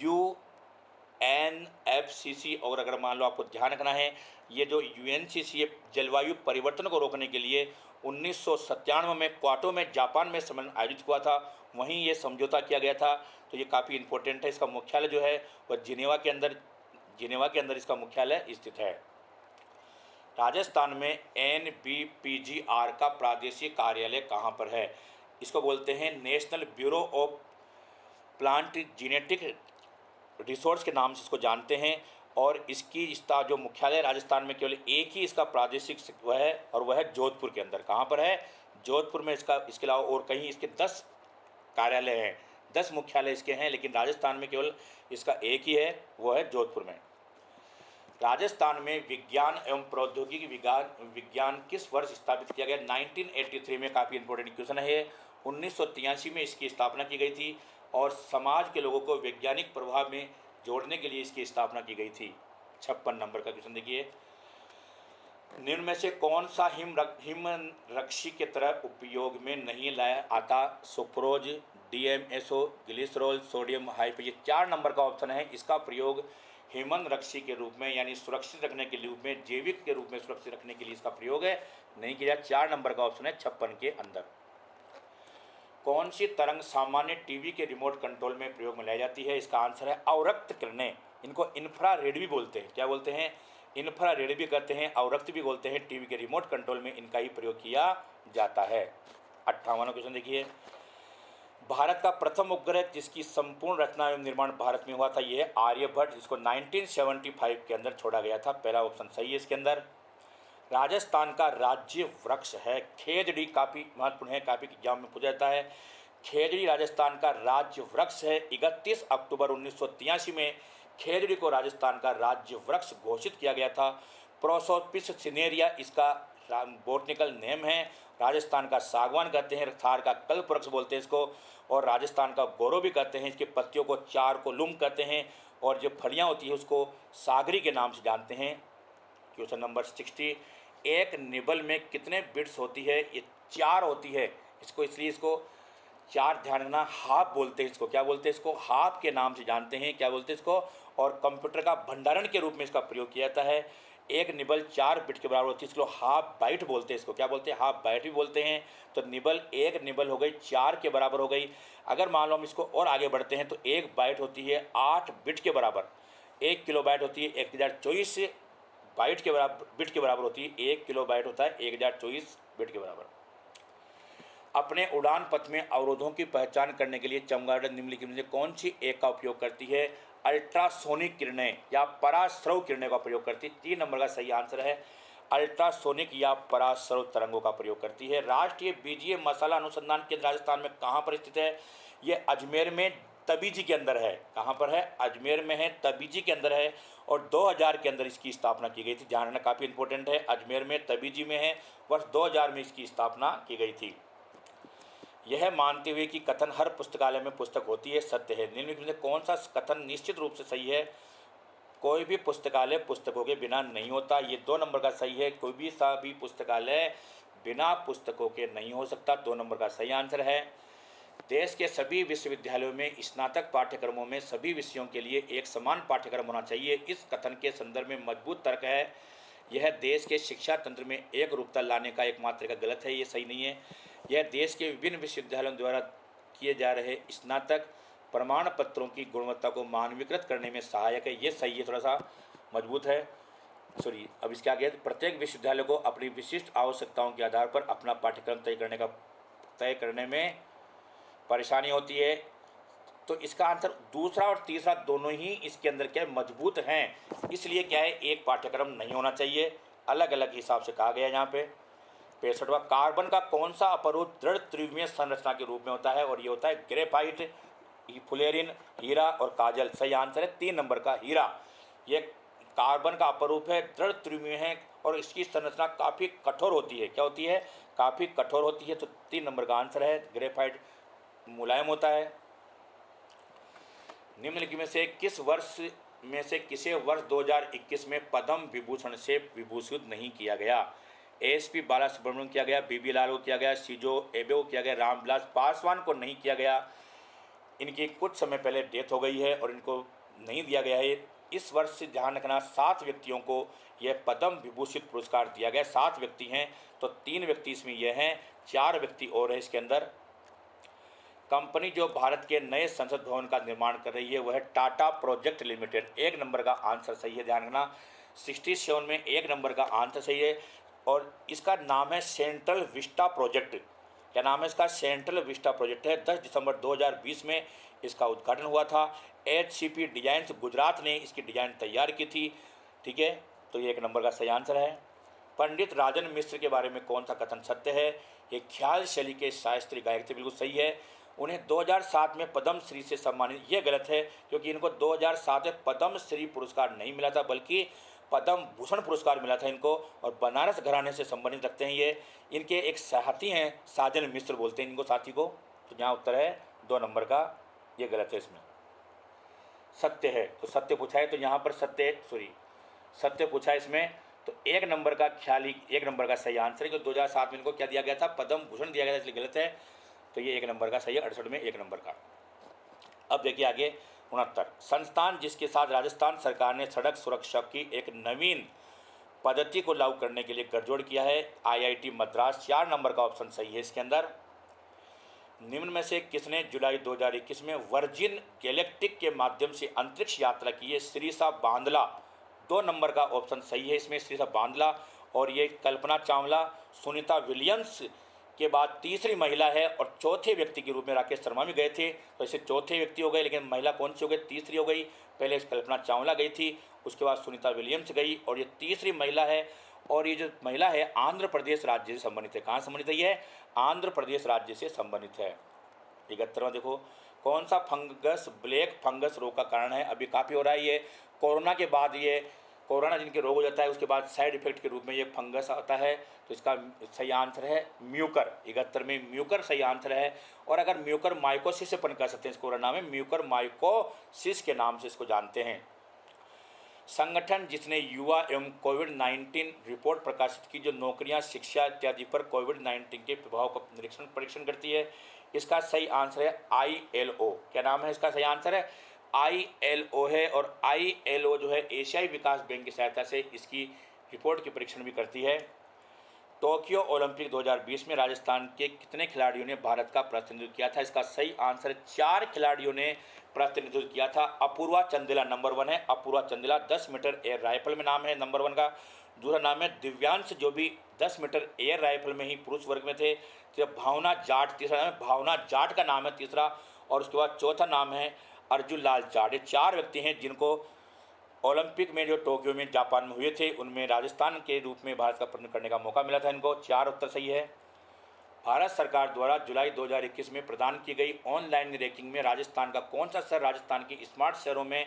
UNFCC। और अगर मान लो आपको ध्यान रखना है, ये जो UNCC जलवायु परिवर्तन को रोकने के लिए 1997 में क्योटो में जापान में सम्मेलन आयोजित हुआ था, वहीं ये समझौता किया गया था। तो ये काफ़ी इंपॉर्टेंट है। इसका मुख्यालय जो है वह जिनेवा के अंदर इसका मुख्यालय स्थित है। राजस्थान में NBPGR का प्रादेशिक कार्यालय कहाँ पर है? इसको बोलते हैं national bureau of plant genetic resource के नाम से इसको जानते हैं। और इसका जो मुख्यालय राजस्थान में केवल एक ही इसका प्रादेशिक वह है, और वह है जोधपुर के अंदर। कहाँ पर है? जोधपुर में। इसके अलावा और कहीं इसके 10 कार्यालय हैं, 10 मुख्यालय इसके हैं, लेकिन राजस्थान में केवल इसका एक ही है, वो है जोधपुर में। राजस्थान में विज्ञान एवं प्रौद्योगिकी विज्ञान किस वर्ष स्थापित किया गया? 1983 में। काफ़ी इंपॉर्टेंट क्वेश्चन है ये। 1983 में इसकी स्थापना की गई थी और समाज के लोगों को वैज्ञानिक प्रभाव में जोड़ने के लिए इसकी स्थापना की गई थी। 56 नंबर का क्वेश्चन देखिए, निम्न में से कौन सा हिमरक्षी के तरह उपयोग में नहीं लाया आता? Sucrose, DMSO, glycerol, sodium hype. ये 4 नंबर का ऑप्शन है। इसका प्रयोग हिमरक्षी के रूप में, यानी सुरक्षित रखने के रूप में, जैविक के रूप में सुरक्षित रखने के लिए इसका प्रयोग है नहीं किया। 4 नंबर का ऑप्शन है 56 के अंदर। कौन सी तरंग सामान्य टीवी के रिमोट कंट्रोल में प्रयोग में लाई जाती है? इसका आंसर है अवरक्त किरणें। इनको इंफ्रारेड भी बोलते हैं। क्या बोलते हैं? इंफ्रारेड भी कहते हैं, अवरक्त भी बोलते हैं। टीवी के रिमोट कंट्रोल में इनका ही प्रयोग किया जाता है। 58वां क्वेश्चन देखिए, भारत का प्रथम उपग्रह जिसकी संपूर्ण रचना एवं निर्माण भारत में हुआ था, यह है आर्यभट्ट, जिसको 1975 के अंदर छोड़ा गया था। पहला ऑप्शन सही है इसके अंदर। राजस्थान का राज्य वृक्ष है खेजड़ी। काफ़ी महत्वपूर्ण है, काफ़ी एग्जाम में पूछा जाता है। खेजड़ी राजस्थान का राज्य वृक्ष है। 31 अक्टूबर 1983 में खेजड़ी को राजस्थान का राज्य वृक्ष घोषित किया गया था। प्रोसोपिस सिनेरिया इसका बोटनिकल नेम है। राजस्थान का सागवान कहते हैं, थार का कल्प वृक्ष बोलते हैं इसको, और राजस्थान का गोरो भी कहते हैं। इसके पत्तियों को चार को लुम कहते हैं, और जो फलियाँ होती है उसको सागरी के नाम से जानते हैं। क्वेश्चन नंबर 60, एक निबल में कितने बिट्स होती है? ये 4 होती है। इसको इसलिए इसको 4 ध्यान रखना, हाफ बोलते हैं इसको। क्या बोलते हैं इसको? हाफ के नाम से जानते हैं। क्या बोलते हैं इसको? और कंप्यूटर का भंडारण के रूप में इसका प्रयोग किया जाता है। एक निबल 4 बिट के बराबर होती है, इसको हाफ बाइट बोलते हैं। इसको क्या बोलते हैं? हाफ बाइट भी बोलते हैं। तो निबल, एक निबल हो गई 4 के बराबर हो गई। अगर मान लो हम इसको और आगे बढ़ते हैं तो एक बाइट होती है 8 बिट के बराबर। 1 किलो बाइट होती है 1024 बाइट के बराबर, बिट के बराबर होती है। 1 किलो बाइट होता है 1024 बिट के बराबर। अपने उड़ान पथ में अवरोधों की पहचान करने के लिए चमगादड़ निम्नलिखित में से कौन सी एक का उपयोग करती है? अल्ट्रासोनिक किरणें या पराश्रव किरणें का प्रयोग करती है। 3 नंबर का सही आंसर है अल्ट्रासोनिक या पराश्रव तरंगों का प्रयोग करती है। राष्ट्रीय बीजीय मसाला अनुसंधान केंद्र राजस्थान में कहाँ पर स्थित है? ये अजमेर में तबीजी के अंदर है। कहाँ पर है? अजमेर में है, तबीजी के अंदर है, और 2000 के अंदर इसकी स्थापना की गई थी। ध्यान रखना, काफ़ी इंपॉर्टेंट है। अजमेर में, तबीजी में है, वर्ष 2000 में इसकी स्थापना की गई थी। यह मानते हुए कि कथन हर पुस्तकालय में पुस्तक होती है, सत्य है। निम्नलिखित में कौन सा कथन निश्चित रूप से सही है? कोई भी पुस्तकालय पुस्तकों के बिना नहीं होता। ये 2 नंबर का सही है। कोई भी सा भी पुस्तकालय बिना पुस्तकों के नहीं हो सकता। 2 नंबर का सही आंसर है। देश के सभी विश्वविद्यालयों में स्नातक पाठ्यक्रमों में सभी विषयों के लिए एक समान पाठ्यक्रम होना चाहिए। इस कथन के संदर्भ में मजबूत तर्क है। यह देश के शिक्षा तंत्र में एक रूपता लाने का एकमात्र का गलत है, ये सही नहीं है। यह देश के विभिन्न विश्वविद्यालयों द्वारा किए जा रहे स्नातक प्रमाण पत्रों की गुणवत्ता को मानवीकृत करने में सहायक है, ये सही है, थोड़ा सा मजबूत है। अब इसके आगे, प्रत्येक विश्वविद्यालय को अपनी विशिष्ट आवश्यकताओं के आधार पर अपना पाठ्यक्रम तय करने में परेशानी होती है। तो इसका आंसर दूसरा और तीसरा दोनों ही इसके अंदर क्या है, मजबूत हैं, इसलिए क्या है एक पाठ्यक्रम नहीं होना चाहिए, अलग अलग हिसाब से कहा गया है यहाँ पे। 65वां, कार्बन का कौन सा अपरूप दृढ़ त्रिविमीय संरचना के रूप में होता है, और ये होता है ग्रेफाइट, फुलेरिन, हीरा और काजल। सही आंसर है 3 नंबर का हीरा। ये कार्बन का अपरूप है, दृढ़ त्रिविमीय है और इसकी संरचना काफ़ी कठोर होती है। क्या होती है? काफ़ी कठोर होती है, तो 3 नंबर का आंसर है। ग्रेफाइट मुलायम होता है। निम्नलिखित में से किस वर्ष में से किसे वर्ष 2021 में पद्म विभूषण से विभूषित नहीं किया गया? एएसपी बालासुब्रमण्यम किया गया, बीबी लाल को किया गया, शिंजो एबे को किया गया, रामविलास पासवान को नहीं किया गया। इनकी कुछ समय पहले डेथ हो गई है और इनको नहीं दिया गया है। इस वर्ष से ध्यान रखना 7 व्यक्तियों को यह पद्म विभूषित पुरस्कार दिया गया। 7 व्यक्ति हैं, तो 3 व्यक्ति इसमें यह हैं, 4 व्यक्ति और हैं इसके अंदर। कंपनी जो भारत के नए संसद भवन का निर्माण कर रही है वह है टाटा प्रोजेक्ट लिमिटेड। 1 नंबर का आंसर सही है, ध्यान रखना। 67 में 1 नंबर का आंसर सही है और इसका नाम है सेंट्रल विस्टा प्रोजेक्ट। क्या नाम है इसका? सेंट्रल विस्टा प्रोजेक्ट है। 10 दिसंबर 2020 में इसका उद्घाटन हुआ था। HCP डिजाइन्स गुजरात ने इसकी डिजाइन तैयार की थी। ठीक है, तो ये 1 नंबर का सही आंसर है। पंडित राजन मिश्र के बारे में कौन सा कथन सत्य है? ये ख्याल शैली के शास्त्रीय गायक थे, बिल्कुल सही है। उन्हें 2007 में पद्म श्री से सम्मानित, ये गलत है क्योंकि इनको 2007 में पद्म श्री पुरस्कार नहीं मिला था बल्कि पद्म भूषण पुरस्कार मिला था इनको, और बनारस घराने से संबंधित रखते हैं ये। इनके एक साथी हैं, साजन मिश्र बोलते हैं इनको, साथी को। तो यहाँ उत्तर है 2 नंबर का, ये गलत है, इसमें सत्य है। तो सत्य पूछा है, तो यहाँ पर सत्य पूछा है इसमें, तो 1 नंबर का ख्याली 1 नंबर का सही आंसर है। जो 2007 में इनको क्या दिया गया था? पद्म भूषण दिया गया था, इसलिए गलत है। तो ये 1 नंबर का सही है, 68 में 1 नंबर का। अब देखिए आगे 69, संस्थान जिसके साथ राजस्थान सरकार ने सड़क सुरक्षा की एक नवीन पद्धति को लागू करने के लिए गठजोड़ किया है, IIT मद्रास। 4 नंबर का ऑप्शन सही है इसके अंदर। निम्न में से किसने जुलाई 2021 में वर्जिन गैलेक्टिक के माध्यम से अंतरिक्ष यात्रा की है? श्रीसा बांदला। 2 नंबर का ऑप्शन सही है इसमें, श्रीसा बांदला। और ये कल्पना चावला, सुनीता विलियम्स के बाद तीसरी महिला है, और चौथे व्यक्ति के रूप में राकेश शर्मा भी गए थे, तो ऐसे चौथे व्यक्ति हो गए। लेकिन महिला कौन सी हो गई? तीसरी हो गई। पहले कल्पना चावला गई थी, उसके बाद सुनीता विलियम्स गई, और ये तीसरी महिला है। और ये जो महिला है आंध्र प्रदेश राज्य से संबंधित है। कहाँ संबंधित है ये? आंध्र प्रदेश राज्य से संबंधित है। 71वां देखो, कौन सा फंगस ब्लैक फंगस रोग का कारण है? अभी काफ़ी हो रहा है ये कोरोना के बाद, ये कोरोना जिनके रोग हो जाता है उसके बाद साइड इफेक्ट के रूप में ये फंगस आता है। तो इसका सही आंसर है म्यूकर। 71 में म्यूकर सही आंसर है। और अगर म्यूकर माइकोसिस से अपन कह सकते हैं इस कोरोना में, म्यूकर माइकोसिस के नाम से इसको जानते हैं। संगठन जिसने युवा एवं कोविड-19 रिपोर्ट प्रकाशित की, जो नौकरियां, शिक्षा इत्यादि पर कोविड-19 के प्रभाव का परीक्षण करती है, इसका सही आंसर है ILO। क्या नाम है इसका? सही आंसर है ILO है। और ILO जो है एशियाई विकास बैंक की सहायता से इसकी रिपोर्ट की परीक्षण भी करती है। टोक्यो ओलंपिक 2020 में राजस्थान के कितने खिलाड़ियों ने भारत का प्रतिनिधित्व किया था? इसका सही आंसर 4 खिलाड़ियों ने प्रतिनिधित्व किया था। अपूर्वा चंदेला नंबर 1 है। Apurva Chandela 10 metre air rifle में नाम है नंबर 1 का। दूसरा नाम है दिव्यांश, जो भी 10 मीटर एयर राइफल में ही पुरुष वर्ग में थे। तो भावना जाट तीसरा नाम है, भावना जाट का नाम है तीसरा। और उसके बाद चौथा नाम है अर्जुन लाल जाट। ये 4 व्यक्ति हैं जिनको ओलंपिक में जो टोक्यो में जापान में हुए थे उनमें राजस्थान के रूप में भारत का प्रतिनिधित्व करने का मौका मिला था इनको। 4 उत्तर सही है। भारत सरकार द्वारा जुलाई 2021 में प्रदान की गई ऑनलाइन रैंकिंग में राजस्थान का कौन सा शहर राजस्थान की स्मार्ट शहरों में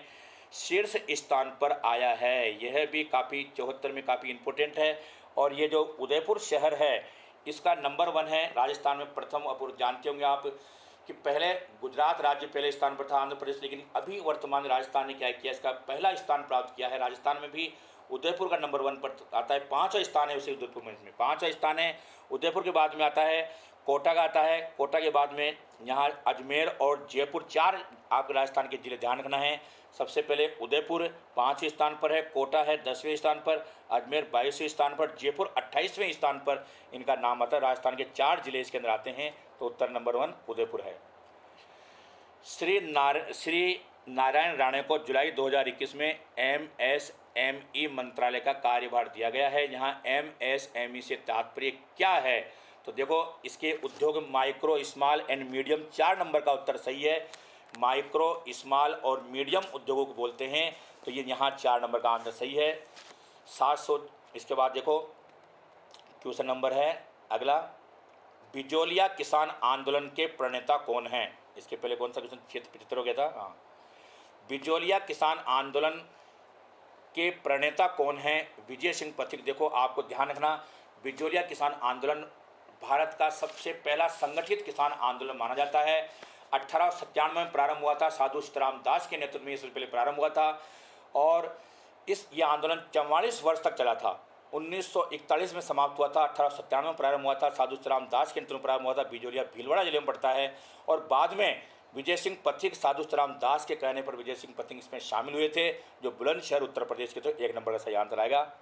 शीर्ष स्थान पर आया है? यह भी काफ़ी 74 में काफ़ी इम्पोर्टेंट है। और ये जो उदयपुर शहर है इसका नंबर 1 है राजस्थान में। प्रथम अपूर्व जानते होंगे आप कि पहले गुजरात राज्य पहले स्थान पर था, आंध्र प्रदेश, लेकिन अभी वर्तमान राजस्थान ने क्या किया, इसका पहला स्थान प्राप्त किया है। राजस्थान में भी उदयपुर का नंबर 1 पर आता है। 5वां स्थान है उसे उदयपुर में, 5वां स्थान है। उदयपुर के बाद में आता है कोटा का आता है। कोटा के बाद में यहाँ अजमेर और जयपुर, 4 आपके राजस्थान के जिले ध्यान रखना है। सबसे पहले उदयपुर 5वें स्थान पर है, कोटा है 10वें स्थान पर, अजमेर 22वें स्थान पर, जयपुर 28वें स्थान पर इनका नाम आता है। राजस्थान के 4 जिले इसके अंदर आते हैं, तो उत्तर नंबर 1 उदयपुर है। श्री नारायण राणे को जुलाई 2021 में MSME मंत्रालय का कार्यभार दिया गया है। यहाँ MSME से तात्पर्य क्या है? तो देखो इसके उद्योग micro, small and medium, 4 number का उत्तर सही है। माइक्रो, स्मॉल और मीडियम उद्योगों को बोलते हैं। तो ये यहाँ 4 नंबर का आंसर सही है। 700। इसके बाद देखो क्वेश्चन नंबर है अगला, बिजोलिया किसान आंदोलन के प्रणेता कौन हैं? इसके पहले कौन सा क्वेश्चन 75 हो गया था? हाँ, बिजोलिया किसान आंदोलन के प्रणेता कौन हैं? विजय सिंह पथिक। देखो आपको ध्यान रखना, बिजोलिया किसान आंदोलन भारत का सबसे पहला संगठित किसान आंदोलन माना जाता है। 1897 में प्रारंभ हुआ था, साधु सीताराम दास के नेतृत्व में इससे पहले प्रारंभ हुआ था और यह आंदोलन 44 वर्ष तक चला था। 1941 में समाप्त हुआ था, 1897 में प्रारंभ हुआ था, साधु सीताराम दास के नेतृत्व में प्रारंभ हुआ था। बिजोलिया भीलवाड़ा जिले में पड़ता है और बाद में विजय सिंह पथिक, साधु सीताराम दास के कहने पर विजय सिंह पथिक इसमें शामिल हुए थे, जो बुलंदशहर उत्तर प्रदेश के। तो 1 नंबर का सही आंसर आएगा।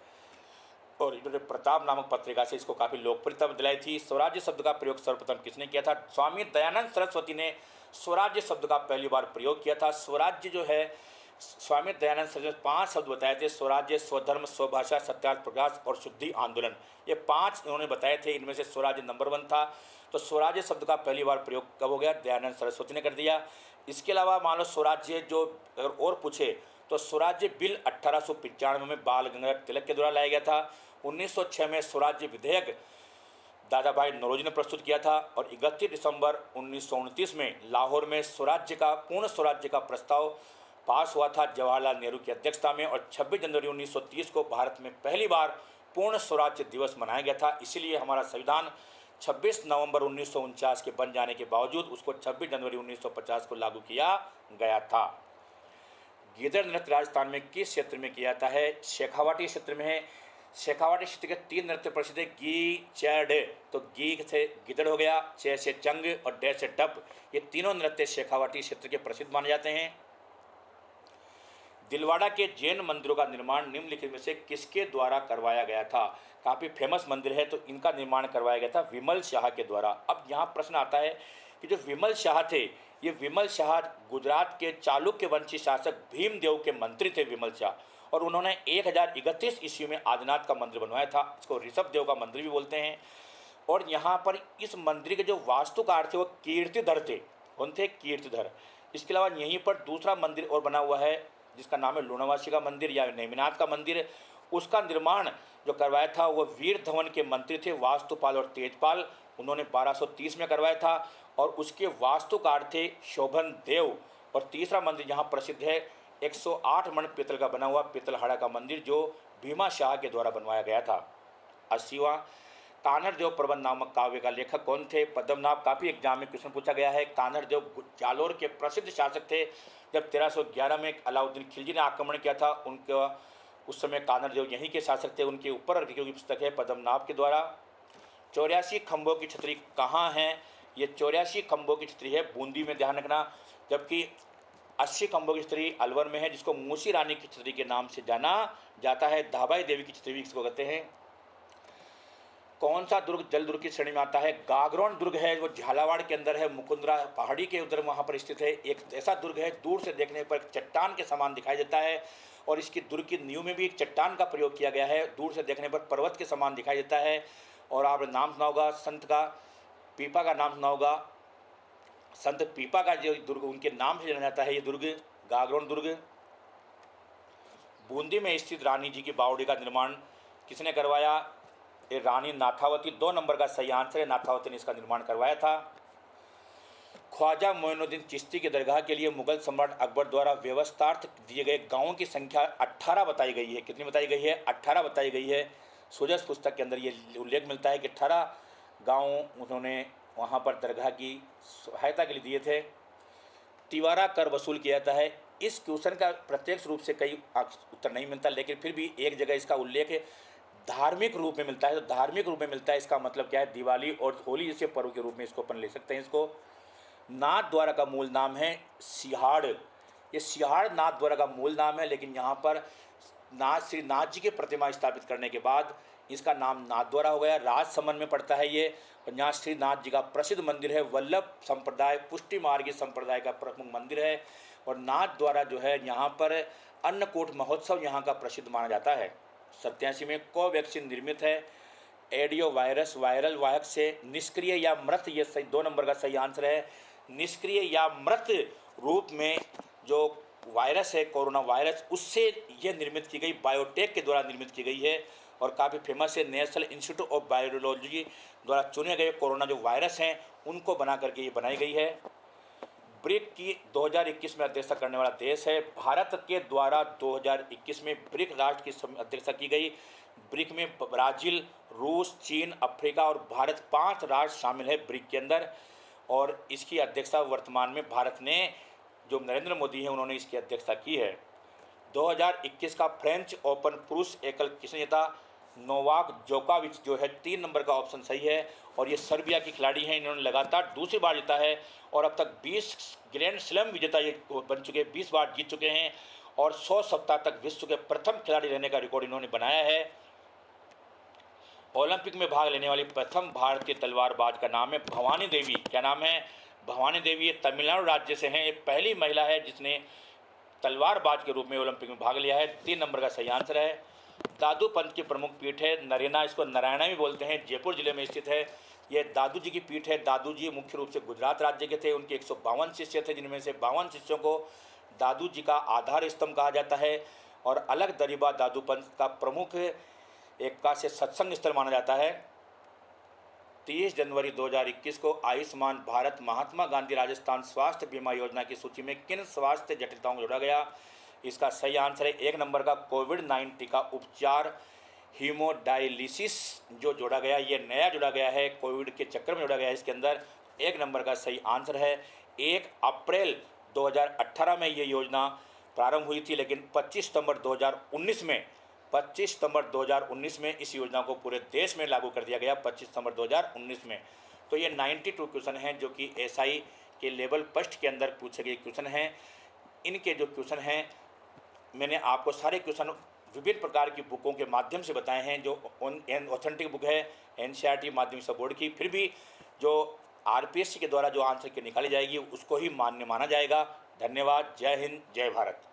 और इन्होंने प्रताप नामक पत्रिका से इसको काफ़ी लोकप्रियता दिलाई थी। स्वराज्य शब्द का प्रयोग सर्वप्रथम किसने किया था? स्वामी दयानंद सरस्वती ने स्वराज्य शब्द का पहली बार प्रयोग किया था। स्वराज्य जो है, स्वामी दयानंद सरस्वती ने 5 शब्द बताए थे, स्वराज्य, स्वधर्म, स्वभाषा, सत्याग्रह प्रकाश और शुद्धि आंदोलन। ये 5 इन्होंने बताए थे, इनमें से स्वराज्य नंबर 1 था। तो स्वराज्य शब्द का पहली बार प्रयोग कब हो गया? दयानंद सरस्वती ने कर दिया। इसके अलावा मान लो स्वराज्य जो अगर और पूछे तो स्वराज्य बिल 1895 में बाल गंगाधर तिलक के द्वारा लाया गया था। 1906 में स्वराज्य विधेयक दादा भाई नौरोजी ने प्रस्तुत किया था और 31 दिसंबर 1929 में लाहौर में पूर्ण स्वराज्य का प्रस्ताव पास हुआ था जवाहरलाल नेहरू की अध्यक्षता में। और 26 जनवरी 1930 को भारत में पहली बार पूर्ण स्वराज्य दिवस मनाया गया था। इसीलिए हमारा संविधान 26 नवंबर 1949 के बन जाने के बावजूद उसको 26 जनवरी 1950 को लागू किया गया था। गिदड़ नृत्य राजस्थान में किस क्षेत्र में किया जाता है? शेखावाटी क्षेत्र में है। शेखावाटी क्षेत्र के 3 नृत्य प्रसिद्ध है, गी, चे, डे। तो गी से गिदड़ हो गया, चे से चंग और डे से डप। ये तीनों नृत्य शेखावाटी क्षेत्र के प्रसिद्ध माने जाते हैं। दिलवाड़ा के जैन मंदिरों का निर्माण निम्नलिखित में से किसके द्वारा करवाया गया था? काफ़ी फेमस मंदिर है, तो इनका निर्माण करवाया गया था विमल शाह के द्वारा। अब यहाँ प्रश्न आता है कि जो विमल शाह थे, ये विमल शाह गुजरात के चालुक्य वंशी शासक भीमदेव के मंत्री थे विमल शाह, और उन्होंने 1031 ईस्वी में आदिनाथ का मंदिर बनवाया था। इसको ऋषभ देव का मंदिर भी बोलते हैं। और यहाँ पर इस मंदिर के जो वास्तुकार थे वो कीर्तिधर थे। कौन थे? कीर्तिधर। इसके अलावा यहीं पर दूसरा मंदिर और बना हुआ है जिसका नाम है लूणावासी का मंदिर या नेमिनाथ का मंदिर। उसका निर्माण जो करवाया था वो वीर धवन के मंत्री थे वास्तुपाल और तेजपाल। उन्होंने 1230 में करवाया था और उसके वास्तुकार थे शोभन देव। और तीसरा मंदिर यहाँ प्रसिद्ध है 108 मण पीतल का बना हुआ पीतलहाड़ा का मंदिर, जो भीमा शाह के द्वारा बनवाया गया था। 80वां, कान्हड़ देव प्रबंध नामक काव्य का लेखक कौन थे? पद्मनाभ। काफ़ी एग्जाम में क्वेश्चन पूछा गया है। कान्हड़ देव जालोर के प्रसिद्ध शासक थे। जब 1311 में अलाउद्दीन खिलजी ने आक्रमण किया था, उनका उस समय कान्हड़ देव यहीं के शासक थे। उनके ऊपर लिखी हुई पुस्तक है पद्मनाभ के द्वारा। 84 खंभों की छतरी कहाँ है? ये 84 खंभों की छतरी है बूंदी में, ध्यान रखना। जबकि 80 खंभों की छतरी अलवर में है, जिसको मूसी रानी की छतरी के नाम से जाना जाता है। धाबाई देवी की छतरी इसको कहते हैं। कौन सा दुर्ग जल दुर्ग की श्रेणी में आता है? गागरोन दुर्ग है, वो झालावाड़ के अंदर है, मुकुंदरा पहाड़ी के उधर वहाँ पर स्थित है। एक ऐसा दुर्ग है दूर से देखने पर एक चट्टान के समान दिखाई देता है और इसकी दुर्ग की नींव में भी एक चट्टान का प्रयोग किया गया है। दूर से देखने पर पर्वत के समान दिखाई देता है। और आपने नाम सुना होगा संत का, पीपा का नाम सुना होगा। संत पीपा का जो दुर्ग उनके नाम से जाना जाता है ये दुर्ग, गागरोन दुर्ग। बूंदी में स्थित रानी जी की बावड़ी का निर्माण किसने करवाया? ये रानी नाथावती। 2 नंबर का सही आंसर है, नाथावती ने इसका निर्माण करवाया था। ख्वाजा मोइनुद्दीन चिश्ती की दरगाह के लिए मुगल सम्राट अकबर द्वारा व्यवस्थार्थ दिए गए गांवों की संख्या 18 बताई गई है। कितनी बताई गई है? 18 बताई गई है। सुजस पुस्तक के अंदर ये उल्लेख मिलता है कि 18 गाँव उन्होंने वहाँ पर दरगाह की सहायता के लिए दिए थे। तिवारा कर वसूल किया जाता है। इस क्वेश्चन का प्रत्यक्ष रूप से कई उत्तर नहीं मिलता, लेकिन फिर भी एक जगह इसका उल्लेख है धार्मिक रूप में मिलता है। तो धार्मिक रूप में मिलता है, इसका मतलब क्या है? दिवाली और होली जैसे पर्व के रूप में इसको अपन ले सकते हैं। इसको नाथ द्वारा का मूल नाम है सिहाड़। ये सिहाड़ नाथ द्वारा का मूल नाम है, लेकिन यहाँ पर श्री नाथ जी की प्रतिमा स्थापित करने के बाद इसका नाम नाथ द्वारा हो गया। राजसमंद में पड़ता है ये। और यहाँ श्री नाथ जी का प्रसिद्ध मंदिर है। वल्लभ संप्रदाय पुष्टि मार्गी संप्रदाय का प्रमुख मंदिर है। और नाथ द्वारा जो है यहाँ पर अन्नकूट महोत्सव यहाँ का प्रसिद्ध माना जाता है। 87 में कोवैक्सीन निर्मित है एडियो वायरस वायरल वाहक से निष्क्रिय या मृत। ये सही 2 नंबर का सही आंसर है। निष्क्रिय या मृत रूप में जो वायरस है कोरोना वायरस, उससे ये निर्मित की गई, बायोटेक के द्वारा निर्मित की गई है और काफ़ी फेमस है। नेशनल इंस्टीट्यूट ऑफ वायरोलॉजी द्वारा चुने गए कोरोना जो वायरस हैं उनको बना करके ये बनाई गई है। ब्रिक की 2021 में अध्यक्षता करने वाला देश है। भारत के द्वारा 2021 में ब्रिक राष्ट्र की अध्यक्षता की गई। ब्रिक में ब्राज़ील, रूस, चीन, अफ्रीका और भारत 5 राष्ट्र शामिल है ब्रिक के अंदर। और इसकी अध्यक्षता वर्तमान में भारत ने, जो नरेंद्र मोदी हैं उन्होंने इसकी अध्यक्षता की है। 2021 का फ्रेंच ओपन पुरुष एकल किस्म जीता नोवाक जोकोविच जो है 3 नंबर का ऑप्शन सही है। और ये सर्बिया की खिलाड़ी हैं, इन्होंने लगातार दूसरी बार जीता है और अब तक 20 ग्रैंड स्लैम विजेता ये बन चुके हैं, 20 बार जीत चुके हैं और 100 सप्ताह तक विश्व के प्रथम खिलाड़ी रहने का रिकॉर्ड इन्होंने बनाया है। ओलंपिक में भाग लेने वाली प्रथम भारतीय तलवारबाज का नाम है भवानी देवी। क्या नाम है? भवानी देवी। ये तमिलनाडु राज्य से हैं। ये पहली महिला है जिसने तलवारबाज के रूप में ओलंपिक में भाग लिया है। 3 नंबर का सही आंसर है। दादू पंथ की प्रमुख पीठ है नरेना, इसको नारायणा भी बोलते हैं, जयपुर जिले में स्थित है। ये दादू जी की पीठ है। दादू जी मुख्य रूप से गुजरात राज्य के थे। उनके 152 शिष्य थे, जिनमें से 52 शिष्यों को दादू जी का आधार स्तंभ कहा जाता है। और अलग दरीबा दादू पंथ का प्रमुख एक का से सत्संग स्थल माना जाता है। 30 जनवरी 2021 को आयुष्मान भारत महात्मा गांधी राजस्थान स्वास्थ्य बीमा योजना की सूची में किन स्वास्थ्य जटिलताओं को जोड़ा गया? इसका सही आंसर है 1 नंबर का कोविड-19 का उपचार हीमोडायलिसिस जो जोड़ा गया, ये नया जोड़ा गया है, कोविड के चक्कर में जोड़ा गया है। इसके अंदर 1 नंबर का सही आंसर है। 1 अप्रैल 2018 में ये योजना प्रारंभ हुई थी, लेकिन 25 सितंबर 2019 में इस योजना को पूरे देश में लागू कर दिया गया, 25 सितंबर 2019 में। तो ये 92 क्वेश्चन हैं जो कि एसआई के लेवल फर्स्ट के अंदर पूछे गए क्वेश्चन हैं। इनके जो क्वेश्चन हैं मैंने आपको सारे क्वेश्चन विभिन्न प्रकार की बुकों के माध्यम से बताए हैं, जो ऑथेंटिक बुक है एनसीईआरटी माध्यमिक बोर्ड की। फिर भी जो आरपीएससी के द्वारा जो आंसर की निकाली जाएगी उसको ही मान्य माना जाएगा। धन्यवाद। जय हिंद, जय भारत।